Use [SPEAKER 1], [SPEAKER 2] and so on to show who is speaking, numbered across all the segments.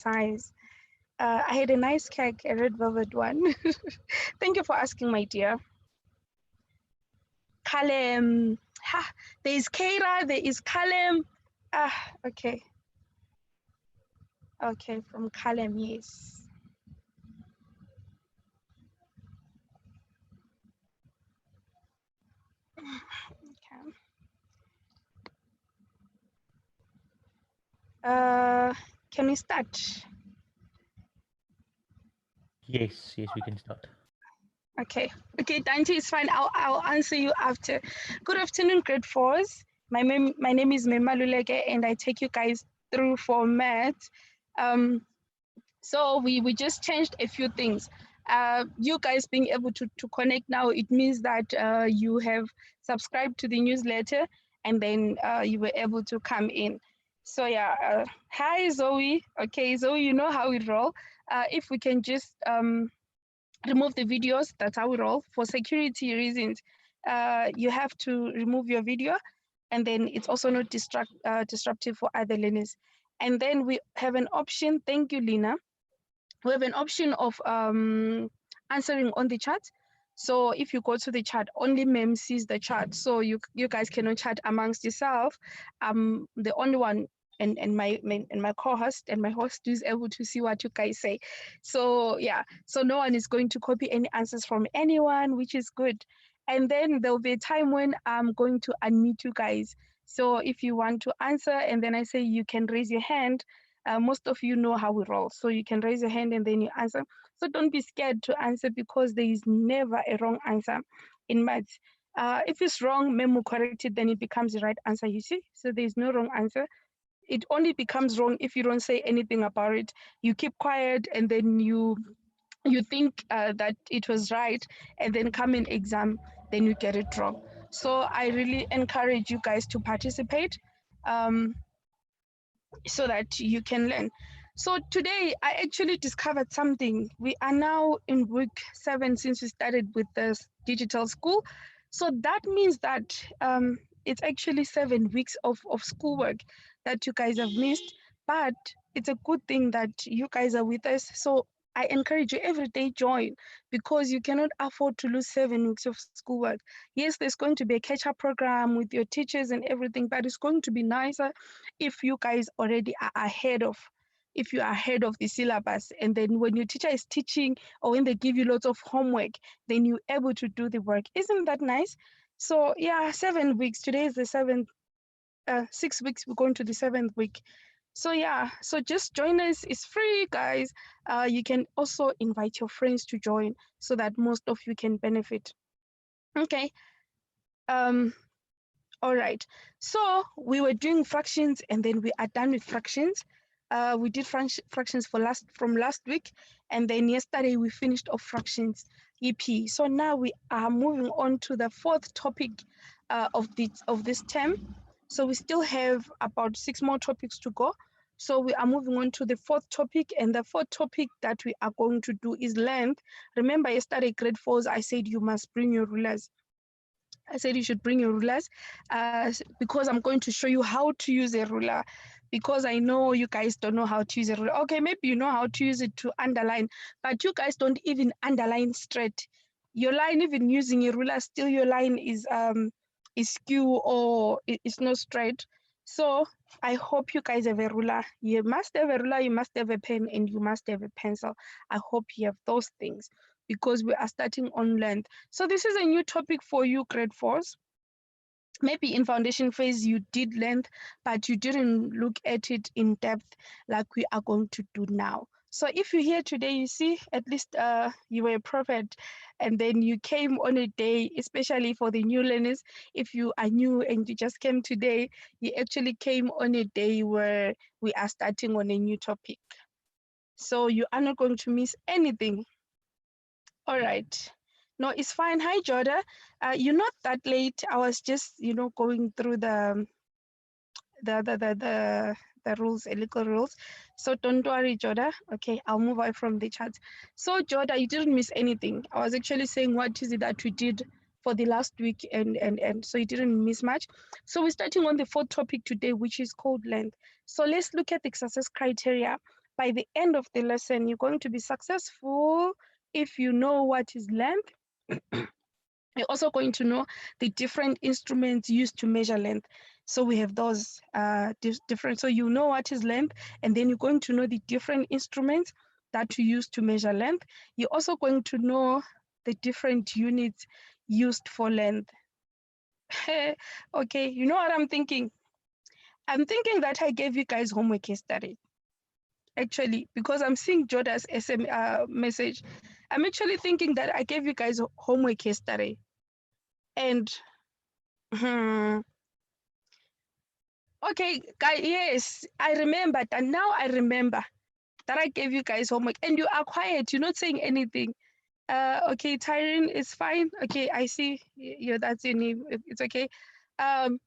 [SPEAKER 1] size. I had a nice cake, a red velvet one. Thank you for asking, my dear. Kalem. Ha, there is Keira, there is Kalem. Ah, okay. Okay, from Kalem, yes. Okay. Can we start?
[SPEAKER 2] Yes, we can start.
[SPEAKER 1] Okay. Okay, Dante, it's fine. I'll answer you after. Good afternoon, grade fours. My name is Memaluleke, and I take you guys through for math. So we just changed a few things. You guys being able to connect now, it means that you have subscribed to the newsletter, and then you were able to come in. So yeah, hi Zoe. Okay, Zoe, you know how we roll. If we can just remove the videos, that's how we roll. For security reasons, you have to remove your video, and then it's also not disruptive for other learners. And then we have an option. Thank you, Lina. We have an option of answering on the chat. So if you go to the chat, only Mem sees the chat. So you guys cannot chat amongst yourself. The only one and my co-host and my host is able to see what you guys say. So yeah, so no one is going to copy any answers from anyone, which is good. And then there'll be a time when I'm going to unmute you guys. So if you want to answer, and then I say you can raise your hand, most of you know how we roll. So you can raise your hand and then you answer. So don't be scared to answer, because there is never a wrong answer in maths. If it's wrong, Mem will correct it, then it becomes the right answer, you see? So there's no wrong answer. It only becomes wrong if you don't say anything about it. You keep quiet, and then you think that it was right, and then come in exam, then you get it wrong. So I really encourage you guys to participate. So that you can learn. So today I actually discovered something. We are now in week 7 since we started with the digital school. So that means that it's actually 7 weeks of schoolwork that you guys have missed. But it's a good thing that you guys are with us. So I encourage you every day join, because you cannot afford to lose 7 weeks of schoolwork. Yes, there's going to be a catch-up program with your teachers and everything, but it's going to be nicer if you guys already are ahead of, if you are ahead of the syllabus, and then when your teacher is teaching or when they give you lots of homework, then you're able to do the work. Isn't that nice? So yeah, 7 weeks. Today is the 7th, 6 weeks, we're going to the 7th week. So yeah, so just join us. It's free, guys. You can also invite your friends to join so that most of you can benefit. Okay. All right. So we were doing fractions, and then we are done with fractions. We did fractions from last week, and then yesterday we finished off fractions EP. So now we are moving on to the 4th topic of this term. So we still have about 6 more topics to go. So we are moving on to the 4th topic, and the 4th topic that we are going to do is length. Remember yesterday, grade 4s, I said you must bring your rulers. I said you should bring your rulers because I'm going to show you how to use a ruler, because I know you guys don't know how to use a ruler. Okay, maybe you know how to use it to underline, but you guys don't even underline straight. Your line, even using a ruler, still your line is skew, or it's not straight. So I hope you guys have a ruler. You must have a ruler, you must have a pen, and you must have a pencil. I hope you have those things, because we are starting on length. So this is a new topic for you, grade 4s. Maybe in foundation phase you did length, but you didn't look at it in depth like we are going to do now. So if you're here today, you see, at least you were a prophet, and then you came on a day, especially for the new learners. If you are new and you just came today, you actually came on a day where we are starting on a new topic. So you are not going to miss anything. All right. No, it's fine. Hi, Joda. You're not that late. I was just, going through the rules, legal rules. So don't worry, Joda. Okay, I'll move away from the chat. So, Joda, you didn't miss anything. I was actually saying what is it that we did for the last week, and so you didn't miss much. So we're starting on the 4th topic today, which is called length. So let's look at the success criteria. by the end of the lesson, you're going to be successful if you know what is length. You're also going to know the different instruments used to measure length. So we have those different. So you know what is length, and then you're going to know the different instruments that you use to measure length. You're also going to know the different units used for length. Okay, you know what I'm thinking? I'm thinking that I gave you guys homework yesterday. Actually, because I'm seeing Joda's SM message, I'm actually thinking that I gave you guys homework yesterday. And okay, guys, yes, I remember that. Now I remember that I gave you guys homework, and you are quiet. You're not saying anything. Okay, Tyrene is fine. Okay, I see. That's your name. It's okay. Um,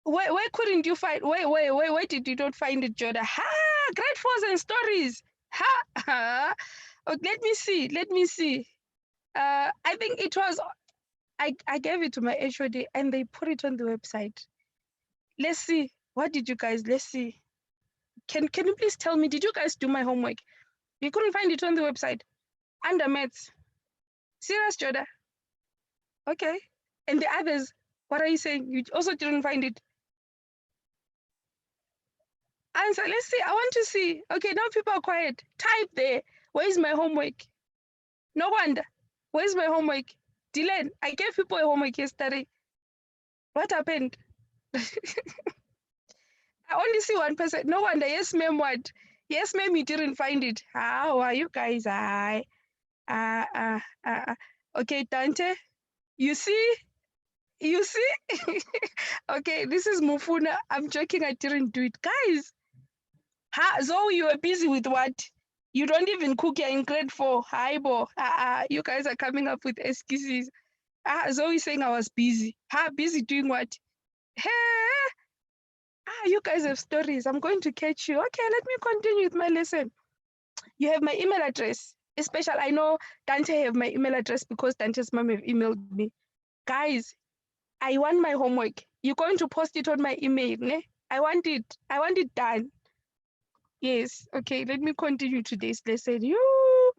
[SPEAKER 1] where couldn't you find? Where did you not find it, Joda? Ha! Great fours and stories. Ha! Ha! Oh, let me see. Let me see. I think it was. I gave it to my HOD, and they put it on the website. Let's see. What did you guys? Let's see. Can you please tell me? Did you guys do my homework? You couldn't find it on the website. Under maths. Serious, Joda. Okay. And the others, what are you saying? You also didn't find it. Answer. Let's see. I want to see. Okay, now people are quiet. Type there. Where is my homework? No wonder. Where's my homework? Dylan, I gave people a homework yesterday. What happened? I only see one person. No wonder. Yes, ma'am. What? Yes, ma'am. You didn't find it. How are you guys? Okay, Dante. You see? You see? Okay, this is Mufuna. I'm joking. I didn't do it, guys. Zoe, you were busy with what? You don't even cook. You're in grade 4. Hi, bo. You guys are coming up with excuses. Zoe saying I was busy. Busy doing what? Hey, you guys have stories. I'm going to catch you. Okay, let me continue with my lesson. You have my email address. Especially, I know Dante have my email address because Dante's mom have emailed me. Guys, I want my homework. You're going to post it on my email. Ne? I want it. I want it done. Yes. Okay, let me continue today's lesson. You,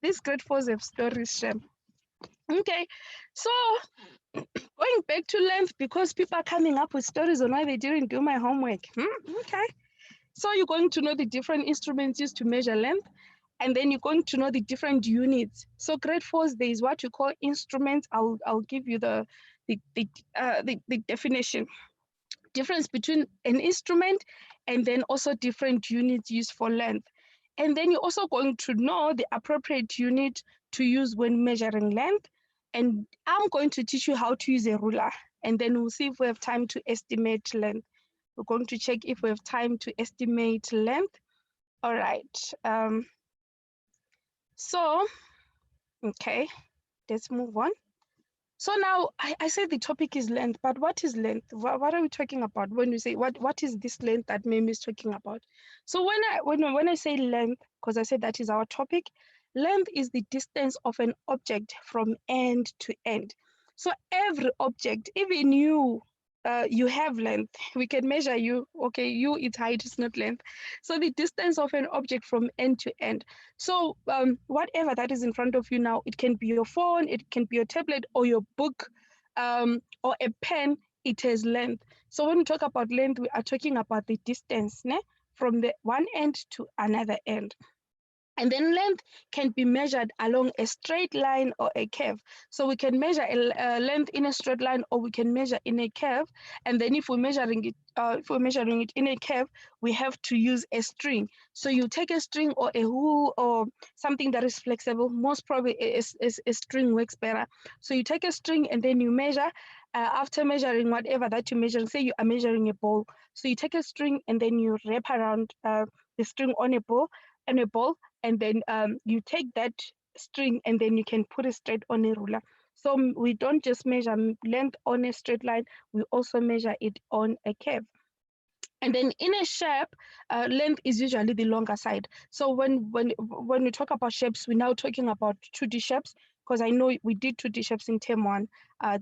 [SPEAKER 1] these grade 4s have stories, Shem. Okay, so going back to length because people are coming up with stories on why they didn't do my homework. Okay. So you're going to know the different instruments used to measure length, and then you're going to know the different units. So grade 4s, there is what you call instruments. I'll give you the definition. Difference between an instrument and then also different units used for length. And then you're also going to know the appropriate unit to use when measuring length. And I'm going to teach you how to use a ruler. And then we'll see if we have time to estimate length. We're going to check if we have time to estimate length. All right. So, okay, let's move on. So now I said the topic is length, but what is length? What are we talking about when we say what is this length that Mimi is talking about? So when I say length, because I said that is our topic, length is the distance of an object from end to end. So every object, even you, you have length. We can measure you. Okay, you, it's height, it's not length. So the distance of an object from end to end. So whatever that is in front of you now, it can be your phone, it can be your tablet or your book, or a pen, it has length. So when we talk about length, we are talking about the distance from the one end to another end. And then length can be measured along a straight line or a curve. So we can measure a length in a straight line, or we can measure in a curve. And then if we're measuring it in a curve, we have to use a string. So you take a string or a wool or something that is flexible. Most probably a string works better. So you take a string and then you measure. After measuring whatever that you're measuring, say you are measuring a ball. So you take a string and then you wrap around the string on a ball, and then you take that string and then you can put it straight on a ruler. So we don't just measure length on a straight line, we also measure it on a curve. And then in a shape, length is usually the longer side. So when we talk about shapes, we're now talking about 2D shapes, because I know we did 2D shapes in term 1.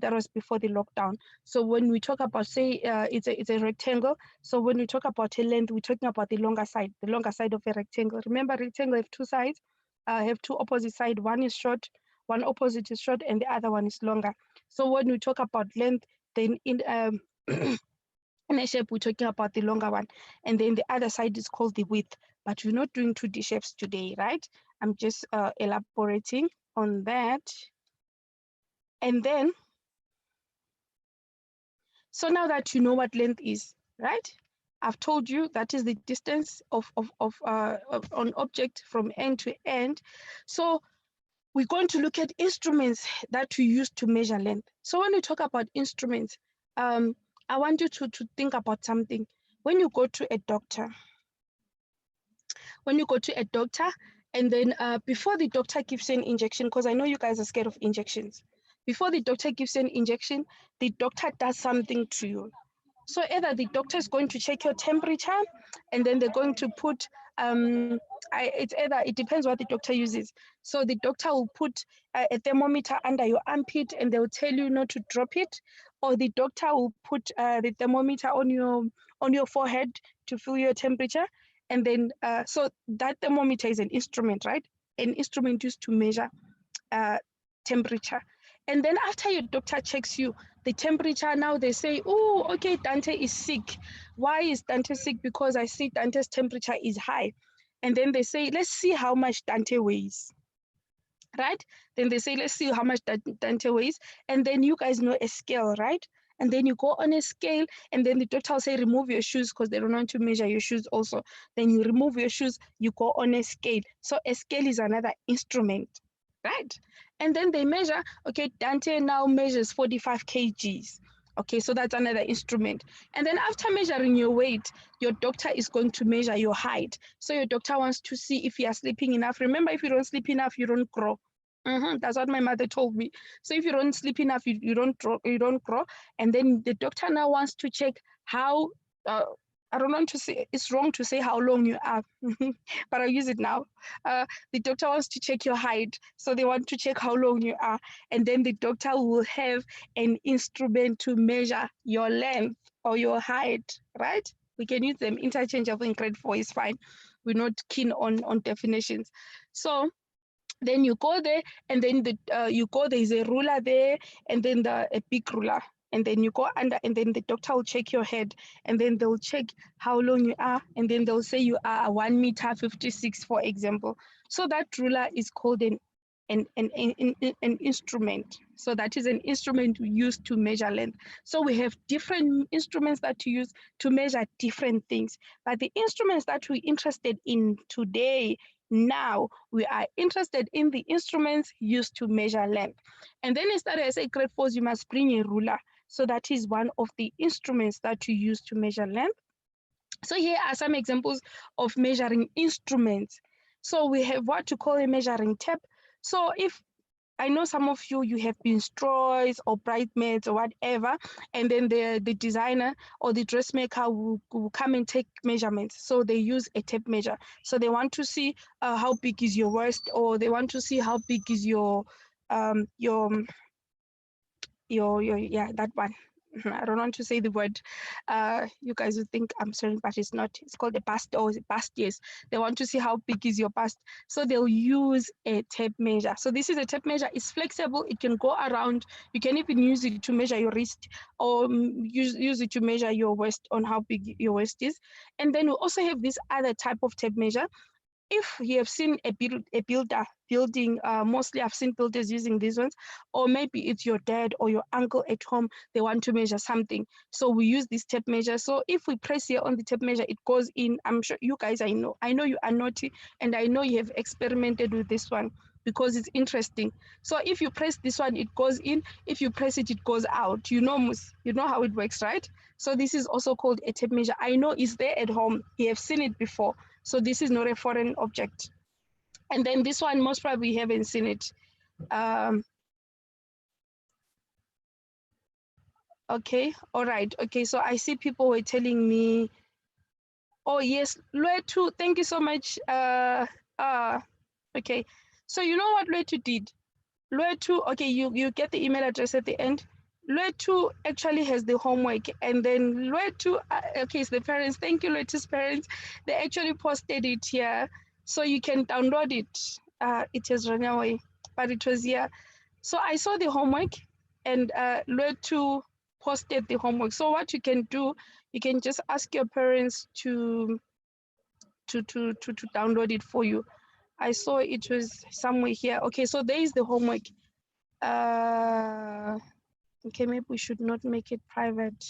[SPEAKER 1] That was before the lockdown. So when we talk about, say, it's a rectangle. So when we talk about a length, we're talking about the longer side of a rectangle. Remember, rectangle have 2 sides, have 2 opposite sides. One is short, one opposite is short, and the other one is longer. So when we talk about length, then in in a shape, we're talking about the longer one. And then the other side is called the width. But we're not doing 2D shapes today, right? I'm just elaborating on that. And then, so now that you know what length is, right? I've told you that is the distance of an object from end to end. So we're going to look at instruments that we use to measure length. So when we talk about instruments, I want you to think about something. When you go to a doctor, and then before the doctor gives you an injection, because I know you guys are scared of injections, before the doctor gives you an injection, the doctor does something to you. So either the doctor is going to check your temperature, and then they're going to put, it depends what the doctor uses. So the doctor will put a thermometer under your armpit, and they'll tell you not to drop it, or the doctor will put the thermometer on your forehead to feel your temperature. And then, so that thermometer is an instrument, right? An instrument used to measure temperature. And then after your doctor checks you, the temperature, now they say, oh, okay, Dante is sick. Why is Dante sick? Because I see Dante's temperature is high. And then they say, let's see how much Dante weighs, right? Then they say, let's see how much Dante weighs. And then you guys know a scale, right? And then you go on a scale, and then the doctor will say, remove your shoes, because they don't want to measure your shoes also. Then you remove your shoes, you go on a scale. So a scale is another instrument, right? And then they measure, okay, Dante now measures 45 kgs. Okay, so that's another instrument. And then after measuring your weight, your doctor is going to measure your height. So your doctor wants to see if you are sleeping enough. Remember, if you don't sleep enough, you don't grow. That's what my mother told me. So if you don't sleep enough, you don't grow. And then the doctor now wants to check how, I don't want to say, it's wrong to say how long you are, but I'll use it now. The doctor wants to check your height. So they want to check how long you are. And then the doctor will have an instrument to measure your length or your height, right? We can use them interchangeable in grade 4, is fine. We're not keen on definitions. So then you go there, and then there's a ruler there, and then a big ruler, and then you go under, and then the doctor will check your head, and then they'll check how long you are, and then they'll say you are 1 meter 56, for example. So that ruler is called an instrument. So that is an instrument we use to measure length. So we have different instruments that we use to measure different things. But the instruments that we're interested in today, now, we are interested in the instruments used to measure length. And then instead, I say grade 4, you must bring a ruler. So that is one of the instruments that you use to measure length. So here are some examples of measuring instruments. So we have what you call a measuring tape. So if I know some of you have been straws or bridesmaids or whatever, and then the designer or the dressmaker will come and take measurements. So they use a tape measure. So they want to see how big is your waist, or they want to see how big is your yeah, that one. I don't want to say the word. You guys would think I'm sorry, but it's not. It's called a bust, or a bust, yes. They want to see how big is your bust. So they'll use a tape measure. So this is a tape measure. It's flexible. It can go around. You can even use it to measure your wrist, or use it to measure your waist, on how big your waist is. And then we also have this other type of tape measure. If you have seen a builder building, mostly I've seen builders using these ones, or maybe it's your dad or your uncle at home, they want to measure something. So we use this tape measure. So if we press here on the tape measure, it goes in. I'm sure you guys, I know you are naughty, and I know you have experimented with this one because it's interesting. So if you press this one, it goes in. If you press it, it goes out. You know how it works, right? So this is also called a tape measure. I know it's there at home. You have seen it before. So this is not a foreign object. And then this one, most probably you haven't seen it. Okay, all right. Okay, so I see people were telling me, oh yes, Luetu, thank you so much. Okay, so you know what Luetu did? Loetu, okay, you get the email address at the end. Loetu actually has the homework, and then Loetu, okay, it's the parents. Thank you, Loetu's parents. They actually posted it here, so you can download it. It has run away, but it was here. So I saw the homework, and Loetu posted the homework. So what you can do, you can just ask your parents to download it for you. I saw it was somewhere here. Okay, so there is the homework. Okay, maybe we should not make it private.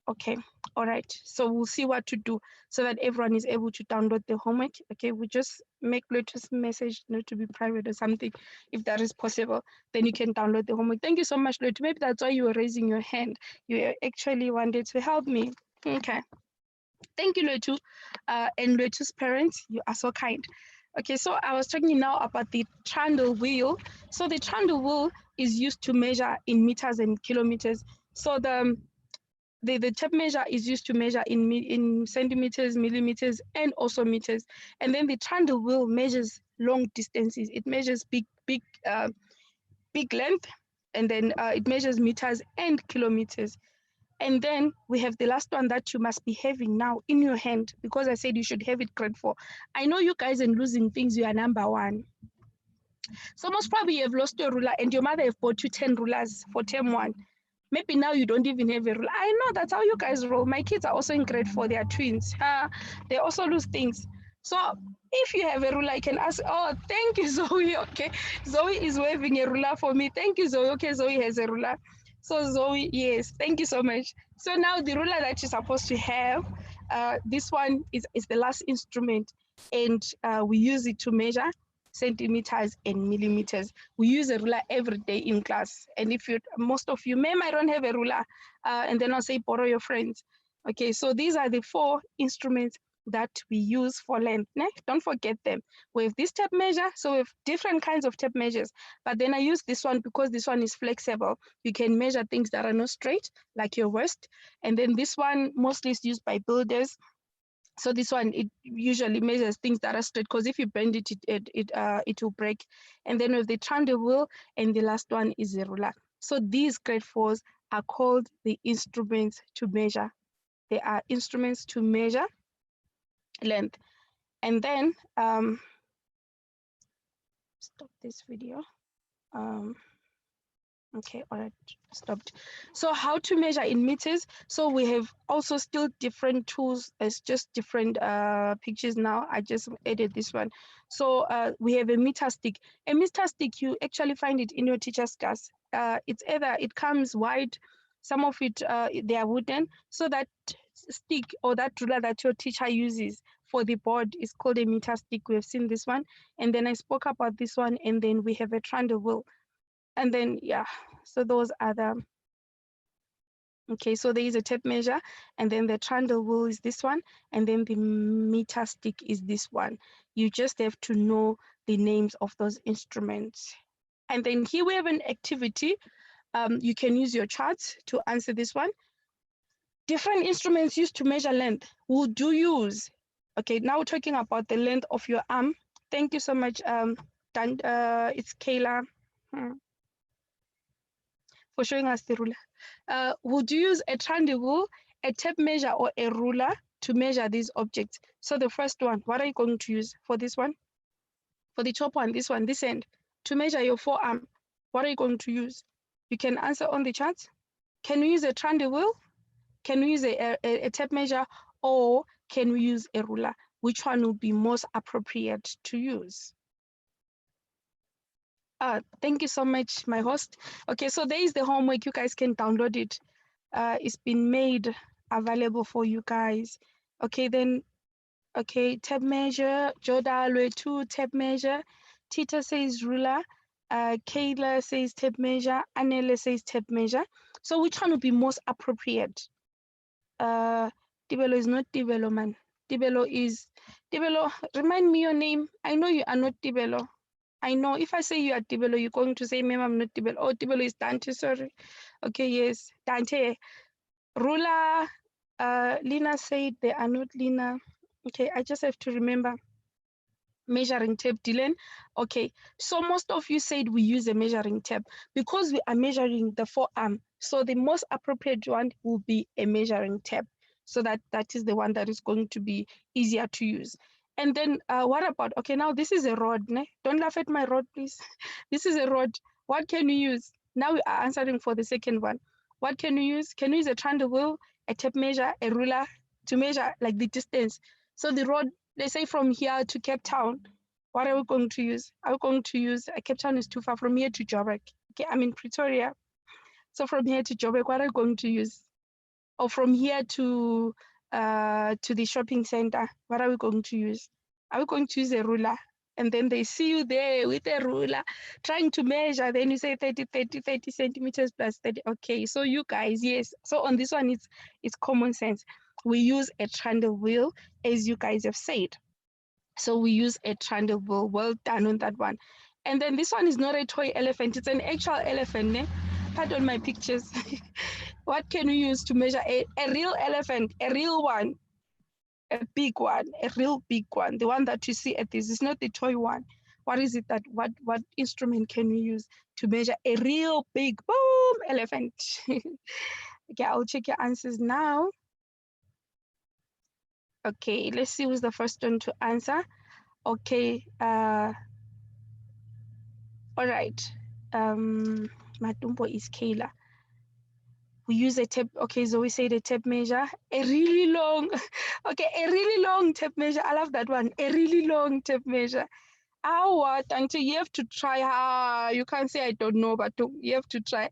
[SPEAKER 1] Okay, all right. So we'll see what to do so that everyone is able to download the homework. Okay, we just make latest message not to be private or something. If that is possible, then you can download the homework. Thank you so much, Lotu. Maybe that's why you were raising your hand. You actually wanted to help me. Okay. Thank you, Lotu. And Lotu's parents, you are so kind. Okay, so I was talking now about the trundle wheel. So the trundle wheel is used to measure in meters and kilometers. So the tape measure is used to measure in centimeters, millimeters, and also meters. And then the trundle wheel measures long distances. It measures big length, and then it measures meters and kilometers. And then we have the last one that you must be having now in your hand, because I said you should have it grade 4. I know you guys in losing things, you are number 1. So most probably you have lost your ruler and your mother have bought you 10 rulers for term 1. Maybe now you don't even have a ruler. I know that's how you guys roll. My kids are also in grade 4. They are twins. They also lose things. So if you have a ruler, I can ask, oh, thank you, Zoe. Okay. Zoe is waving a ruler for me. Thank you, Zoe. Okay, Zoe has a ruler. So Zoe, yes, thank you so much. So now the ruler that you're supposed to have, this one is the last instrument, and we use it to measure centimeters and millimeters. We use a ruler every day in class. And if you, most of you, ma'am, I don't have a ruler, and then I'll say borrow your friends. Okay, so these are the 4 instruments that we use for length. Ne? Don't forget them. We have this tape measure, so we have different kinds of tape measures. But then I use this one because this one is flexible. You can measure things that are not straight, like your waist. And then this one mostly is used by builders. So this one, it usually measures things that are straight, because if you bend it, it will break. And then with the trundle wheel, and the last one is the ruler. So these grade 4s are called the instruments to measure. They are instruments to measure length. And then, stop this video. Okay, all right, stopped. So how to measure in meters? So we have also still different tools. It's just different pictures now. I just added this one. So we have a meter stick. A meter stick, you actually find it in your teacher's class. It's either, it comes wide, some of it, they are wooden. So that stick or that ruler that your teacher uses for the board is called a meter stick. We have seen this one. And then I spoke about this one. And then we have a trundle wheel. And then, yeah, so those are the, okay, so there is a tape measure, and then the trundle wheel is this one, and then the meter stick is this one. You just have to know the names of those instruments. And then here we have an activity. You can use your charts to answer this one. Different instruments used to measure length. Would you use? Okay, now we're talking about the length of your arm. Thank you so much, it's Kayla. For showing us the ruler. Would you use a trundle wheel, a tape measure, or a ruler to measure these objects? So the first one, what are you going to use for this one? For the top one, this one, this end, to measure your forearm, what are you going to use? You can answer on the chart. Can we use a trundle wheel? Can we use a tape measure, or can we use a ruler? Which one will be most appropriate to use? Thank you so much, my host. Okay, so there is the homework. You guys can download it. It's been made available for you guys. Okay, then, okay, tape measure, Joda Lwe2 tape measure, Tita says ruler, Kayla says tape measure, Anele says tape measure. So which one would be most appropriate? Tibelo is not Tibelo, man. Tibelo is, Tibelo, remind me your name. I know you are not Tibelo. I know if I say you are Tibelo, you're going to say, ma'am, I'm not Tibelo. Oh, Tibelo is Dante, sorry. Okay, yes, Dante. Ruler, Lina said they are not Lina. Okay, I just have to remember. Measuring tape, Dylan. Okay, so most of you said we use a measuring tape because we are measuring the forearm. So the most appropriate one will be a measuring tape. So that is the one that is going to be easier to use. And then what about, okay, now this is a rod. Ne? Don't laugh at my rod, please. This is a rod. What can you use? Now we are answering for the second one. What can you use? Can you use a trundle wheel, a tape measure, a ruler to measure like the distance? So the road, let's say from here to Cape Town, what are we going to use? Are we going to use, Cape Town is too far from here to Joburg. Okay, I'm in Pretoria. So from here to Joburg, what are we going to use? Or from here to the shopping center, what are we going to use? Are we going to use a ruler? And then they see you there with a ruler trying to measure. Then you say 30 centimeters plus 30. Okay, so you guys, yes. So on this one, it's common sense. We use a trundle wheel, as you guys have said. So we use a trundle wheel. Well done on that one. And then this one is not a toy elephant. It's an actual elephant. Ne? Pardon my pictures. What can we use to measure a real elephant, a real one, a big one, a real big one, the one that you see at this is not the toy one. What is it that, what instrument can we use to measure a real big, boom, elephant? Okay, I'll check your answers now. Okay, let's see who's the first one to answer. Okay, all right. Matumbo is Kayla. We use a tape. Okay, so we say the tape measure, a really long, okay, a really long tape measure. I love that one. A really long tape measure. What? Until you have to try. You can't say I don't know, but you have to try.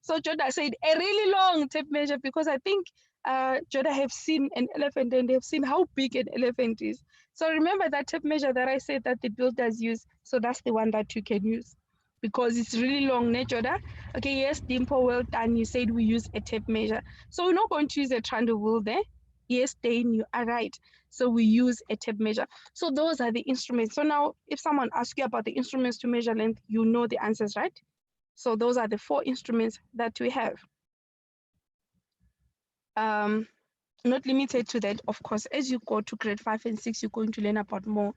[SPEAKER 1] So Joda said a really long tape measure because I think Joda have seen an elephant and they've seen how big an elephant is. So remember that tape measure that I said that the builders use. So that's the one that you can use because it's really long, ne, Joda? Okay, yes, Dimple, well done. You said we use a tape measure. So we're not going to use a trundle wheel there. Yes, Dane, you are right. So we use a tape measure. So those are the instruments. So now if someone asks you about the instruments to measure length, you know the answers, right? So those are the 4 instruments that we have. Not limited to that, of course. As you go to grade 5 and 6, you're going to learn about more.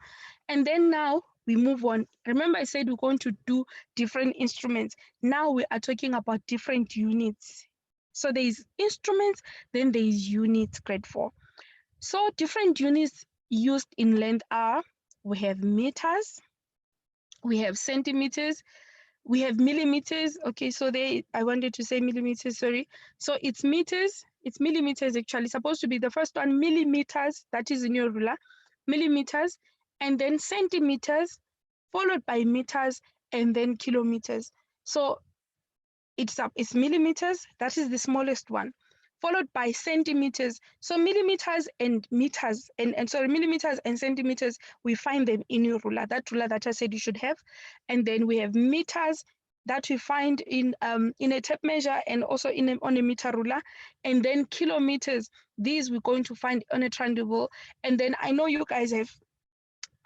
[SPEAKER 1] And then now we move on. Remember I said we're going to do different instruments. Now we are talking about different units. So there's instruments, then there's units, grade 4. So different units used in length are, we have meters, we have centimeters, we have millimeters. Okay, so I wanted to say millimeters, sorry. So it's meters, it's millimeters actually, supposed to be the first one, millimeters, that is in your ruler, millimeters, and then centimeters, followed by meters, and then kilometers. So it's millimeters, that is the smallest one, followed by centimeters. So millimeters and meters, and sorry, millimeters and centimeters, we find them in your ruler, that ruler that I said you should have. And then we have meters that we find in a tape measure and also on a meter ruler. And then kilometers, these we're going to find on a trundle. And then I know you guys have,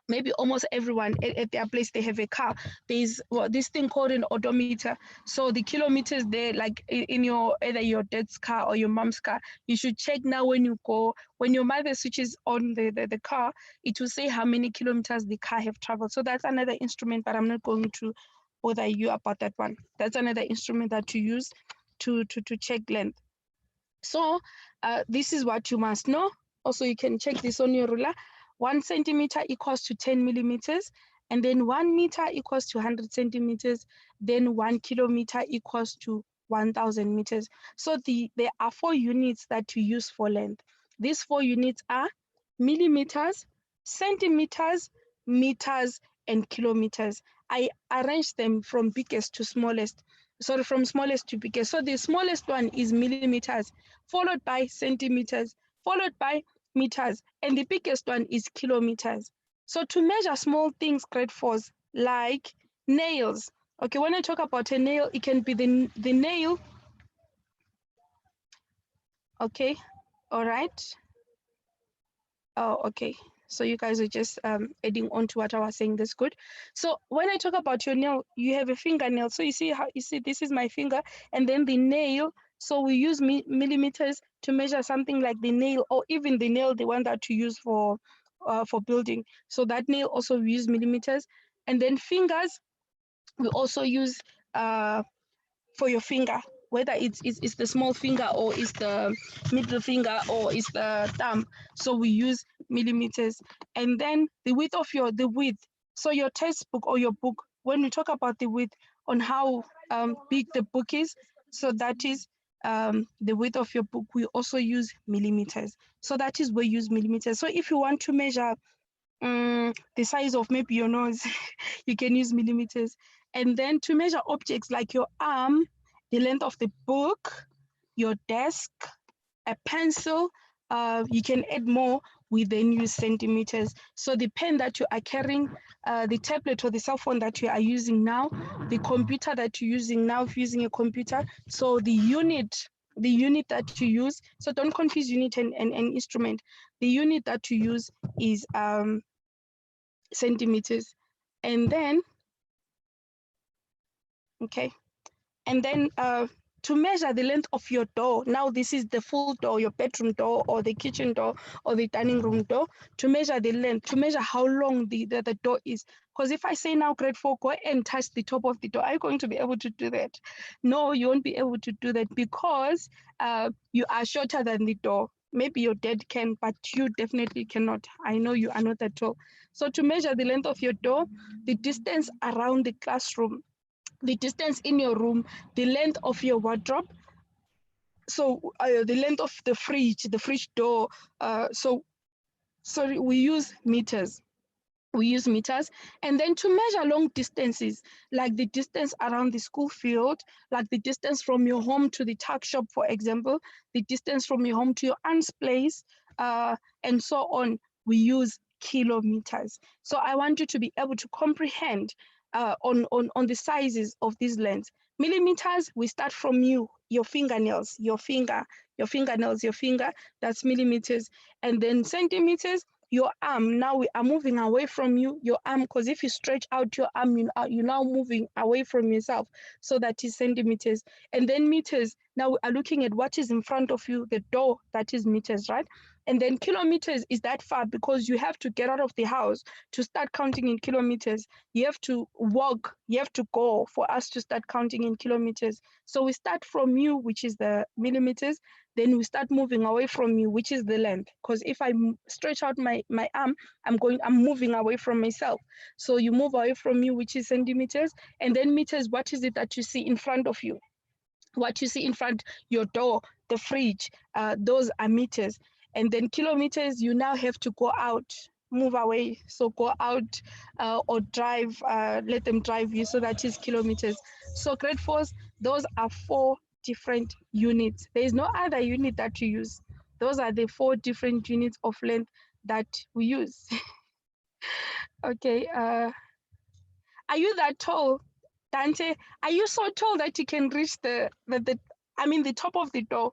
[SPEAKER 1] maybe almost everyone at their place, they have a car. There's this thing called an odometer. So the kilometers there, like in your either your dad's car or your mom's car, you should check now when you go, when your mother switches on the car, it will say how many kilometers the car have traveled. So that's another instrument, but I'm not going to bother you about that one. That's another instrument that you use to check length. So this is what you must know. Also, you can check this on your ruler. 1 centimeter equals to 10 millimeters, and then 1 meter equals to 100 centimeters, then 1 kilometer equals to 1,000 meters. So there are 4 units that you use for length. These 4 units are millimeters, centimeters, meters, and kilometers. I arranged them from biggest to smallest. Sorry, from smallest to biggest. So the smallest one is millimeters, followed by centimeters, followed by meters, and the biggest one is kilometers. So to measure small things, grade 4s, like nails. Okay, when I talk about a nail, it can be the nail. Okay, all right. Oh, okay. So you guys are just adding on to what I was saying. That's good. So when I talk about your nail, you have a fingernail. So you see how this is my finger, and then the nail. So we use millimeters to measure something like the nail, or even the nail, the one that you use for for building. So that nail also we use millimeters. And then fingers, we also use for your finger, whether it's the small finger or it's the middle finger or it's the thumb. So we use millimeters. And then the width of the width. So your textbook or your book, when we talk about the width on how big the book is, so that is the width of your book, we also use millimeters. So that is we use millimeters. So if you want to measure the size of maybe your nose, you can use millimeters. And then to measure objects like your arm, the length of the book, your desk, a pencil, you can add more, we then use centimeters. So the pen that you are carrying, the tablet or the cell phone that you are using now, the computer that you're using now, if you're using a computer, so the unit that you use, so don't confuse unit and instrument. The unit that you use is centimeters. And then, okay, and then to measure the length of your door, now this is the full door, your bedroom door or the kitchen door or the dining room door, to measure the length, to measure how long the door is. Because if I say now, grade 4, go and touch the top of the door, are you going to be able to do that? No, you won't be able to do that because you are shorter than the door. Maybe your dad can, but you definitely cannot. I know you are not that tall. So to measure the length of your door, the distance around the classroom, the distance in your room, the length of your wardrobe, so the length of the fridge door. So sorry, we use meters. We use meters. And then to measure long distances, like the distance around the school field, like the distance from your home to the tuck shop, for example, the distance from your home to your aunt's place, and so on, we use kilometers. So I want you to be able to comprehend on the sizes of these lengths. Millimeters, we start from your fingernails, your fingernails, your finger, that's millimeters. And then centimeters, your arm. Now we are moving away from your arm, because if you stretch out your arm, you're now moving away from yourself. So that is centimeters. And then meters, now we are looking at what is in front of you, the door, that is meters, right? And then kilometers is that far, because you have to get out of the house to start counting in kilometers. You have to walk, you have to go for us to start counting in kilometers. So we start from you, which is the millimeters, then we start moving away from you, which is the length. Because if I stretch out my arm, I'm moving away from myself. So you move away from you, which is centimeters. And then meters, what is it that you see in front of you? What you see in front, your door, the fridge, those are meters. And then kilometers, you now have to go out, move away. So go out or drive, let them drive you. So that is kilometers. So grade 4s, those are 4 different units. There is no other unit that you use. Those are the 4 different units of length that we use. Okay, are you that tall, Dante? Are you so tall that you can reach the top of the door?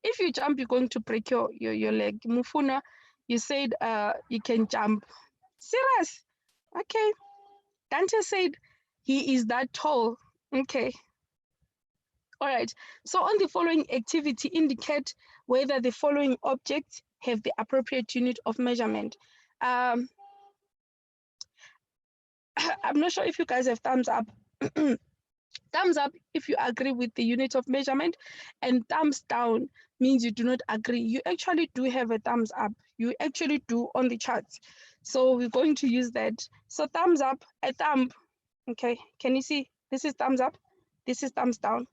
[SPEAKER 1] If you jump, you're going to break your leg. Mufuna, you said you can jump. Serious? Okay. Dante said he is that tall. Okay. All right. So on the following activity, indicate whether the following objects have the appropriate unit of measurement. I'm not sure if you guys have thumbs up. Thumbs up if you agree with the unit of measurement, and thumbs down means you do not agree. You actually do have a thumbs up. You actually do on the charts. So we're going to use that. So thumbs up, a thumb. Okay, can you see? This is thumbs up. This is thumbs down,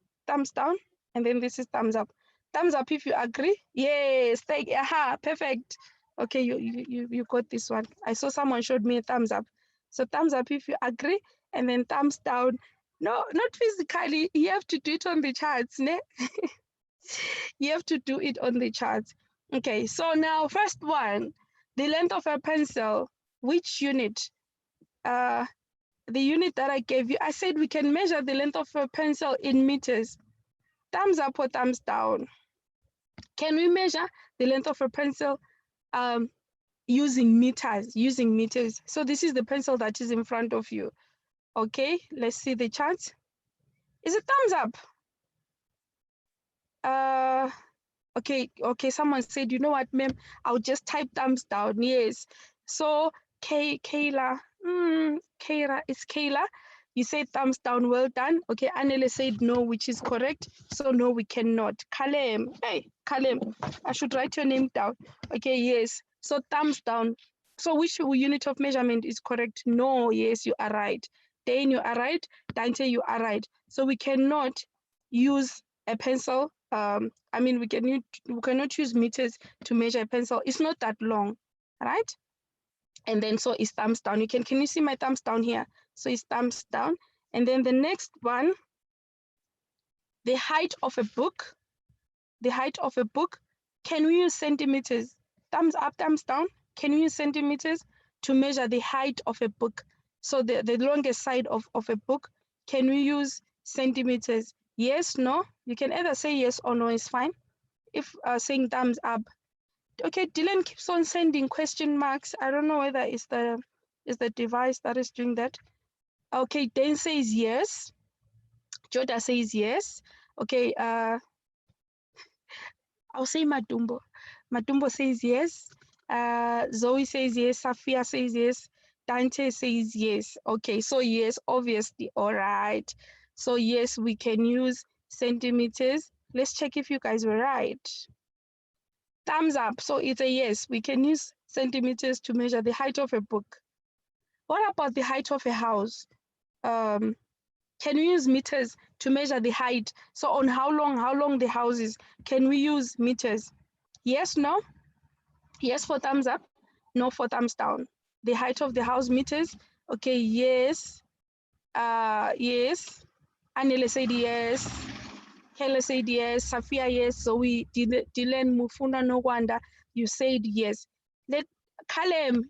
[SPEAKER 1] and then this is thumbs up. Thumbs up if you agree. Yes, aha, perfect. Okay, you got this one. I saw someone showed me a thumbs up. So thumbs up if you agree, and then thumbs down. No, not physically. You have to do it on the charts, ne? You have to do it on the charts. Okay, so now first one, the length of a pencil. Which unit? The unit that I gave you. I said we can measure the length of a pencil in meters. Thumbs up or thumbs down? Can we measure the length of a pencil using meters? Using meters. So this is the pencil that is in front of you. Okay, let's see the chart. Is it thumbs up? Okay, someone said, you know what, ma'am, I'll just type thumbs down. Yes, So Kayla, Kayla, it's Kayla. You said thumbs down, well done. Okay, Anele said no, which is correct. So no, we cannot. Kalem, hey, Kalem, I should write your name down. Okay, yes. So thumbs down. So which unit of measurement is correct? No, yes, you are right. Dane, you are right. Dante, you are right. So we cannot use a pencil. I mean, we cannot use meters to measure a pencil. It's not that long, right? And then so it's thumbs down. Can you see my thumbs down here? So it's thumbs down. And then the next one, the height of a book. The height of a book. Can we use centimeters? Thumbs up, thumbs down. Can we use centimeters to measure the height of a book? So the longest side of a book. Can we use centimeters? Yes, no. You can either say yes or no is fine. If saying thumbs up. Okay, Dylan keeps on sending question marks. I don't know whether it's the device that is doing that. Okay, Dan says yes. Joda says yes. Okay, I'll say Madumbo. Madumbo says yes. Zoe says yes. Safia says yes. Dante says yes. Okay, so yes, obviously. All right. So yes, we can use centimeters. Let's check if you guys were right. Thumbs up. So it's a yes. We can use centimeters to measure the height of a book. What about the height of a house? Can we use meters to measure the height? So on how long the house is, can we use meters? Yes, no? Yes for thumbs up, no for thumbs down. The height of the house meters? Okay, yes. Yes. Anele said yes. Kele said yes. Safia yes. So we Dylan Mufuna no wonder you said yes. Let Kalem,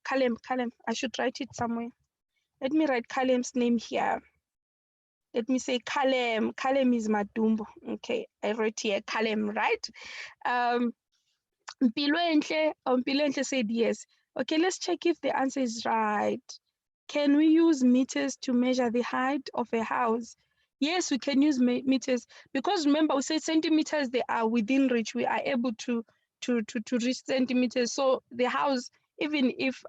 [SPEAKER 1] Kalem. I should write it somewhere. Let me write Kalem's name here. Let me say Kalem. Kalem is Madumbo. Okay, I wrote here Kalem, right? Mpilenhle said yes. Okay, let's check if the answer is right. Can we use meters to measure the height of a house? Yes, we can use meters because remember we said centimeters, they are within reach. We are able to reach centimeters. So the house, even if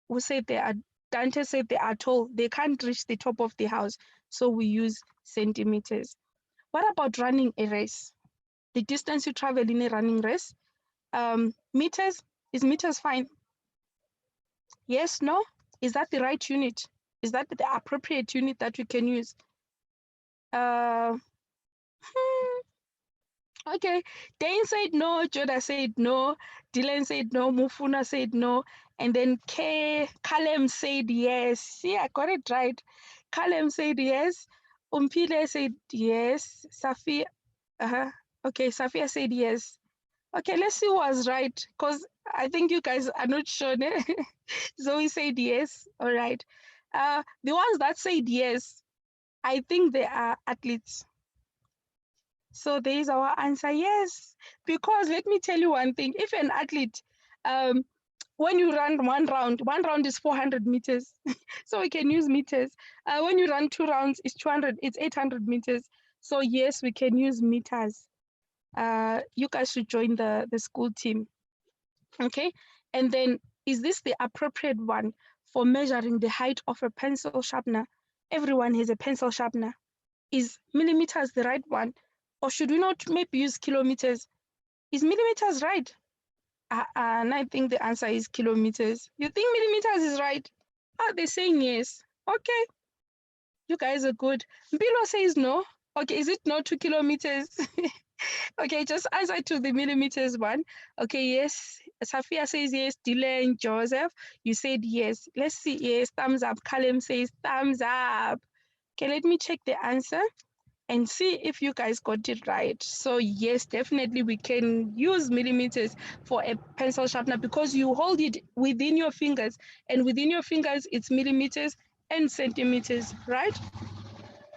[SPEAKER 1] we say they are, Dante said they are tall, they can't reach the top of the house. So we use centimeters. What about running a race? The distance you travel in a running race? Meters, is meters fine? Yes, no? Is that the right unit? Is that the appropriate unit that we can use? Okay, Dane said no, Joda said no, Dylan said no, Mufuna said no, and then Kalem said yes. Yeah, I got it right. Kalem said yes. Umpile said yes. Safia, okay, Safia said yes. Okay, let's see who was right, because I think you guys are not sure. Zoe said yes. All right. The ones that said yes, I think they are athletes. So there is our answer, yes. Because let me tell you one thing, if an athlete, when you run one round is 400 meters. So we can use meters. When you run 2 rounds, it's 800 meters. So yes, we can use meters. You guys should join the school team. Okay. And then, is this the appropriate one for measuring the height of a pencil sharpener? Everyone has a pencil sharpener. Is millimeters the right one? Or should we not maybe use kilometers? Is millimeters right? And I think the answer is kilometers. You think millimeters is right? Oh, they're saying yes. Okay, you guys are good. Bilo says no. Okay, is it not 2 kilometers? Okay, just answer to the millimeters one. Okay, yes. Safia says yes. Dylan, Joseph, you said yes. Let's see. Yes, thumbs up. Kalem says thumbs up. Okay, let me check the answer and see if you guys got it right. So yes, definitely we can use millimeters for a pencil sharpener because you hold it within your fingers, and within your fingers it's millimeters and centimeters, right?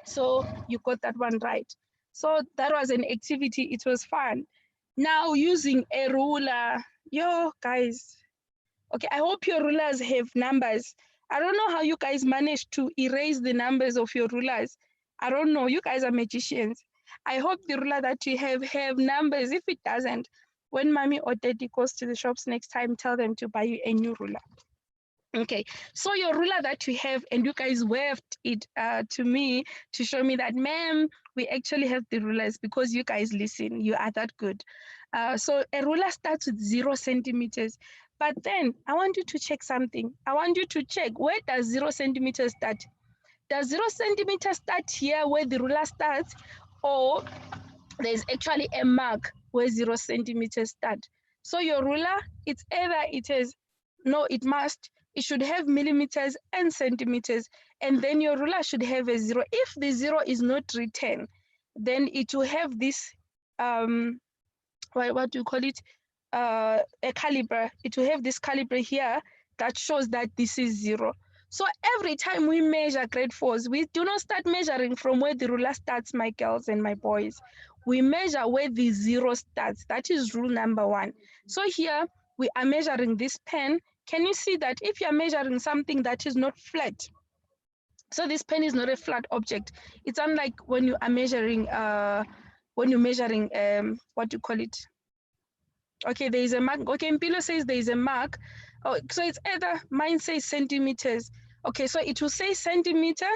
[SPEAKER 1] So you got that one right. So that was an activity. It was fun. Now using a ruler. Yo, guys. Okay, I hope your rulers have numbers. I don't know how you guys managed to erase the numbers of your rulers. I don't know. You guys are magicians. I hope the ruler that you have numbers. If it doesn't, when mommy or daddy goes to the shops next time, tell them to buy you a new ruler. Okay, so your ruler that you have, and you guys waved it to me to show me that, ma'am, we actually have the rulers because you guys listen. You are that good. So a ruler starts with 0 centimeters. But then I want you to check something. I want you to check, where does 0 centimeters start? Does 0 centimeters start here where the ruler starts, or there's actually a mark where 0 centimeters start? So your ruler, it's either it should have millimeters and centimeters, and then your ruler should have a 0. If the 0 is not written, then it will have this, what do you call it? A caliber. It will have this caliber here that shows that this is 0. So every time we measure grade 4s, we do not start measuring from where the ruler starts, my girls and my boys. We measure where the 0 starts. That is rule number 1. So here we are measuring this pen. Can you see that if you're measuring something that is not flat, so this pen is not a flat object. It's unlike when you are measuring, what do you call it? Okay, there is a mark. Okay, Mpilo says there is a mark. Oh, so it's either, mine says centimeters. Okay, so it will say centimeter.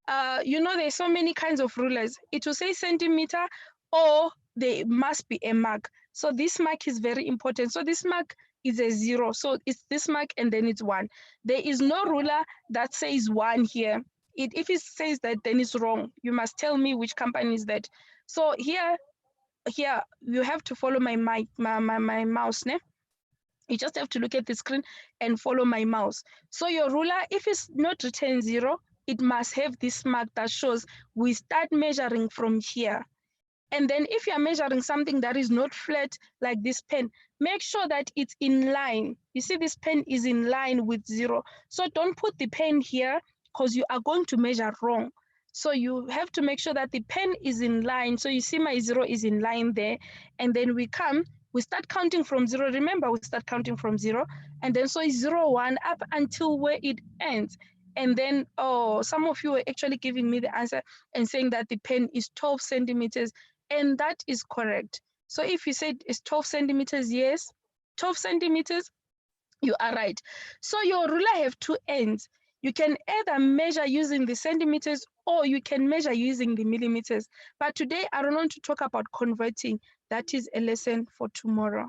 [SPEAKER 1] There's so many kinds of rulers. It will say centimeter, or there must be a mark. So this mark is very important. So this mark is a 0. So it's this mark and then it's 1. There is no ruler that says 1 here. If it says that, then it's wrong. You must tell me which company is that. So here you have to follow my mouse, ne? You just have to look at the screen and follow my mouse. So your ruler, if it's not written 0, it must have this mark that shows we start measuring from here. And then if you're measuring something that is not flat, like this pen, make sure that it's in line. You see, this pen is in line with 0. So don't put the pen here, because you are going to measure wrong. So you have to make sure that the pen is in line. So you see my 0 is in line there. And then we start counting from 0. Remember, we start counting from 0. And then so it's 0, 1, up until where it ends. And then, some of you were actually giving me the answer and saying that the pen is 12 centimeters. And that is correct. So if you said it's 12 centimeters, yes, 12 centimeters, you are right. So your ruler have 2 ends. You can either measure using the centimeters, or you can measure using the millimeters. But today I don't want to talk about converting. That is a lesson for tomorrow.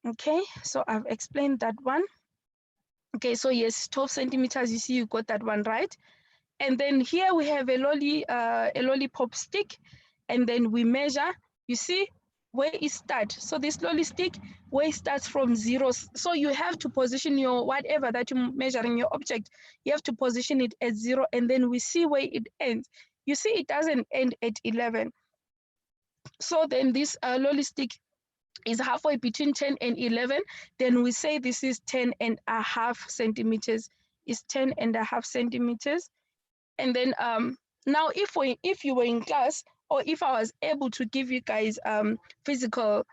[SPEAKER 1] Okay, so I've explained that one. Okay, so yes, 12 centimeters, you see you got that one right. And then here we have a lollipop stick, and then we measure, you see where it starts. So this lolly stick, where it starts from 0. So you have to position your whatever that you're measuring, your object, you have to position it at 0, and then we see where it ends. You see it doesn't end at 11. So then this lolly stick is halfway between 10 and 11. Then we say this is 10.5 centimeters. It's 10.5 centimeters. And then now if you were in class, or if I was able to give you guys physical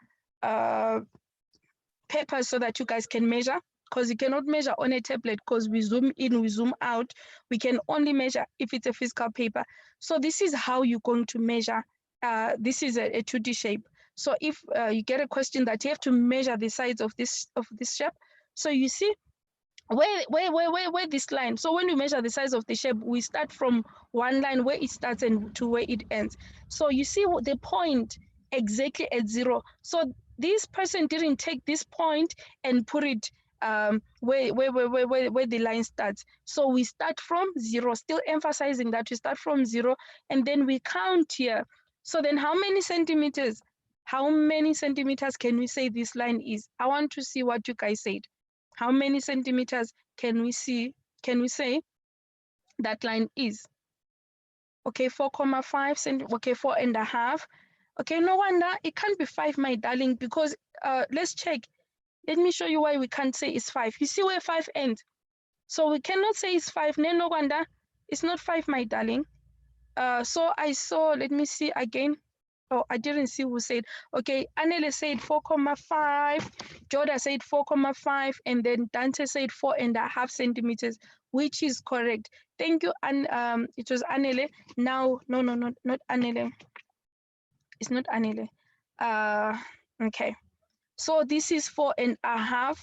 [SPEAKER 1] papers so that you guys can measure, because you cannot measure on a tablet, because we zoom in, we zoom out. We can only measure if it's a physical paper. So this is how you're going to measure. This is a 2D shape. So if you get a question that you have to measure the sides of this shape, so you see where this line. So when we measure the size of the shape, we start from one line where it starts and to where it ends. So you see the point exactly at 0. So this person didn't take this point and put it where the line starts. So we start from 0, still emphasizing that we start from 0, and then we count here. So then how many centimeters? How many centimeters can we say this line is? I want to see what you guys said. How many centimeters can we say that line is? Okay, 4.5 centimeters. Okay, 4.5. Okay, no wonder it can't be 5, my darling, because let's check. Let me show you why we can't say it's 5. You see where 5 ends? So we cannot say it's 5. No wonder it's not 5, my darling. So I saw, let me see again. Oh, I didn't see who said. Okay, Anele said 4.5, Joda said 4.5, and then Dante said 4.5 centimeters, which is correct. Thank you, and it was Anele. Now, no, not Anele. It's not Anele. Okay, so this is 4.5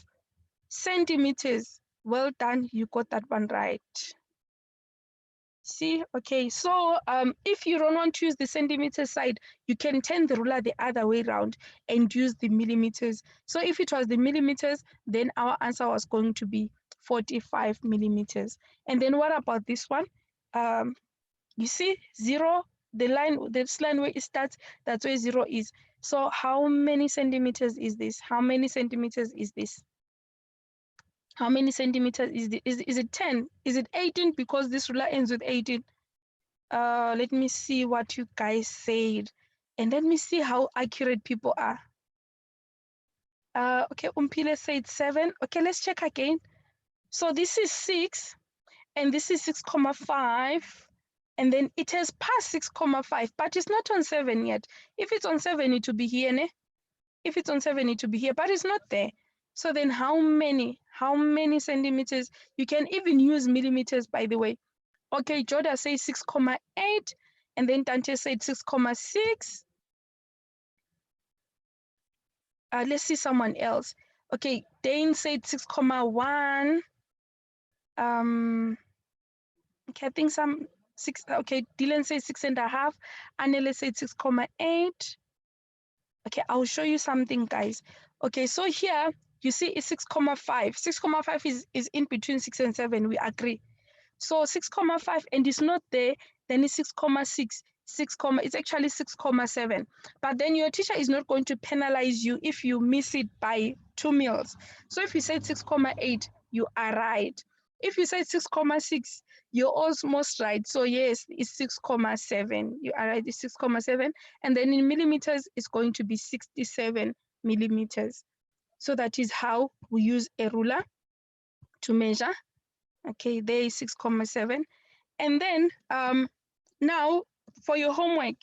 [SPEAKER 1] centimeters. Well done, you got that one right. See, okay, so if you don't want to use the centimeter side, you can turn the ruler the other way around and use the millimeters. So if it was the millimeters, then our answer was going to be 45 millimeters. And then what about this one? You see, zero, the line, this line where it starts, that's where zero is. So how many centimeters is this? How many centimeters is this? How many centimeters is this? Is it 10? Is it 18? Because this ruler ends with 18. Let me see what you guys said, and let me see how accurate people are. Okay, Umpile said 7. Okay, let's check again. So this is 6, and this is 6,5, and then it has passed 6,5, but it's not on 7 yet. If it's on 7, it will be here, ne? If it's on 7, it will be here, but it's not there. So then how many centimeters? You can even use millimeters, by the way. Okay, Joda says 6,8, and then Dante said 6,6. Let's see someone else. Okay, Dane said 6,1. Okay, I think some 6. Okay, Dylan said 6.5. Annele said 6,8. Okay, I'll show you something, guys. Okay, so here you see it's 6,5. 6,5 is in between 6 and 7. We agree. So 6,5 and it's not there, then it's 6,6. It's actually 6,7. But then your teacher is not going to penalize you if you miss it by 2 mils. So if you said 6,8, you are right. If you said 6,6, you're almost right. So yes, it's 6,7. You are right, it's 6,7. And then in millimeters, it's going to be 67 millimeters. So that is how we use a ruler to measure. Okay, there is 6,7. And then now for your homework,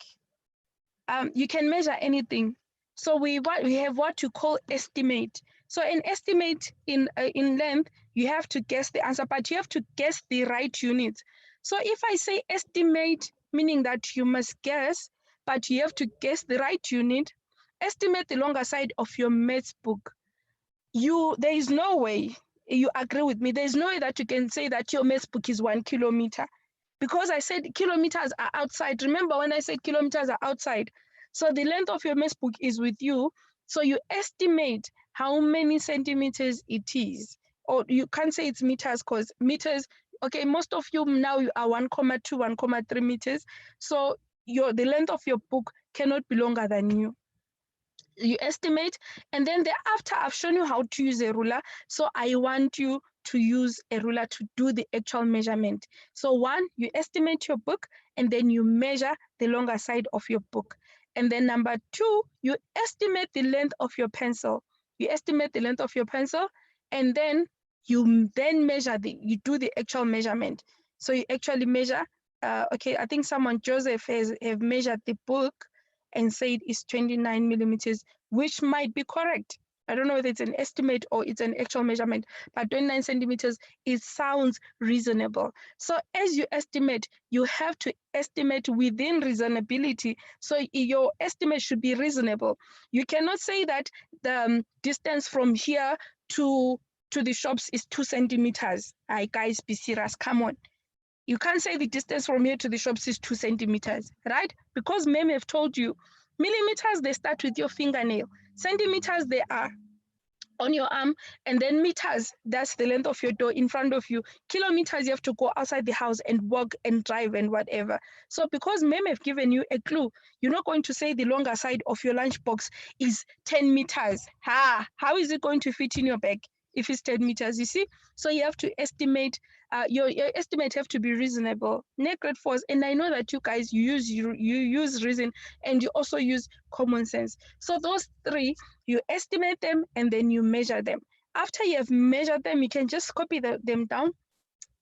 [SPEAKER 1] you can measure anything. So we have what you call estimate. So an estimate in length, you have to guess the answer, but you have to guess the right unit. So if I say estimate, meaning that you must guess, but you have to guess the right unit, estimate the longer side of your maths book. There is no way, you agree with me, there's no way that you can say that your maths book is 1 kilometer, because I said kilometers are outside. Remember when I said kilometers are outside? So the length of your maths book is with you. So you estimate how many centimeters it is. Or you can't say it's meters, because meters, okay, most of you now you are 1,2, 1,3 meters. So the length of your book cannot be longer than you. You estimate, and then thereafter I've shown you how to use a ruler. So I want you to use a ruler to do the actual measurement. So one, you estimate your book, and then you measure the longer side of your book. And then number two, you estimate the length of your pencil. You estimate the length of your pencil, and then you you do the actual measurement. So you actually measure. Okay, I think Joseph have measured the book and said it's 29 millimeters, which might be correct. I don't know if it's an estimate or it's an actual measurement, but 29 centimeters, it sounds reasonable. So as you estimate, you have to estimate within reasonability. So your estimate should be reasonable. You cannot say that the distance from here to the shops is 2 centimeters. Guys, be serious, come on. You can't say the distance from here to the shops is 2 centimeters, right? Because ma'am have told you, millimeters, they start with your fingernail. Centimeters, they are on your arm, and then meters, that's the length of your door in front of you. Kilometers, you have to go outside the house and walk and drive and whatever. So because ma'am have given you a clue, you're not going to say the longer side of your lunchbox is 10 meters. How is it going to fit in your bag if it's 10 meters, you see? So you have to estimate, your estimate have to be reasonable. Grade 4s, and I know that you guys, you use reason, and you also use common sense. So those three, you estimate them, and then you measure them. After you have measured them, you can just copy them down.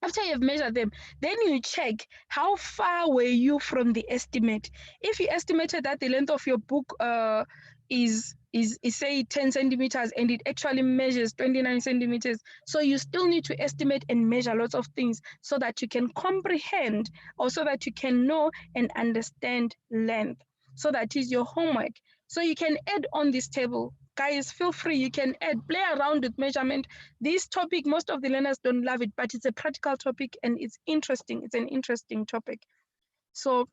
[SPEAKER 1] After you've measured them, then you check how far were you from the estimate. If you estimated that the length of your book is say 10 centimeters, and it actually measures 29 centimeters, so you still need to estimate and measure lots of things so that you can comprehend, or so that you can know and understand length. So that is your homework. So you can add on this table. Guys, feel free, you can add, play around with measurement. This topic, most of the learners don't love it, but it's a practical topic and it's interesting. It's an interesting topic. So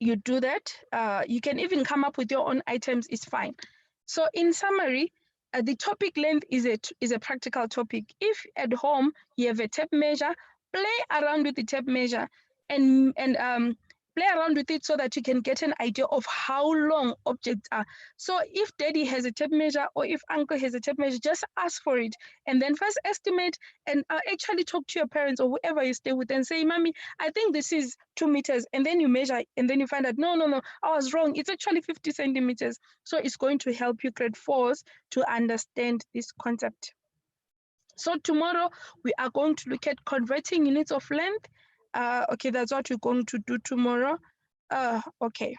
[SPEAKER 1] you do that. You can even come up with your own items, it's fine. So in summary, the topic length is a practical topic. If at home you have a tape measure, play around with the tape measure and play around with it so that you can get an idea of how long objects are. So if daddy has a tape measure or if uncle has a tape measure, just ask for it and then first estimate and actually talk to your parents or whoever you stay with and say, Mommy, I think this is 2 meters. And then you measure and then you find out, no, I was wrong. It's actually 50 centimeters. So it's going to help you grade 4s to understand this concept. So tomorrow we are going to look at converting units of length. Okay, that's what we're going to do tomorrow. Okay.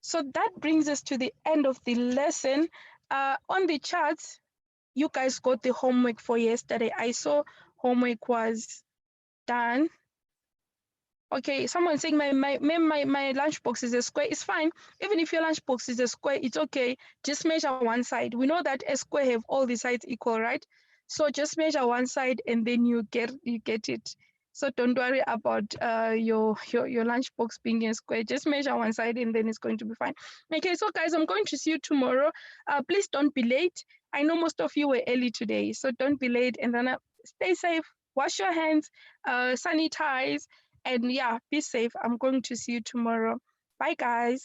[SPEAKER 1] So that brings us to the end of the lesson. On the charts, you guys got the homework for yesterday. I saw homework was done. Okay, someone saying my lunchbox is a square. It's fine. Even if your lunchbox is a square, it's okay. Just measure one side. We know that a square have all the sides equal, right? So just measure one side and then you get it. So don't worry about your lunchbox being a square. Just measure one side and then it's going to be fine. Okay, so guys, I'm going to see you tomorrow. Please don't be late. I know most of you were early today, so don't be late. And then stay safe. Wash your hands. Sanitize. And yeah, be safe. I'm going to see you tomorrow. Bye, guys.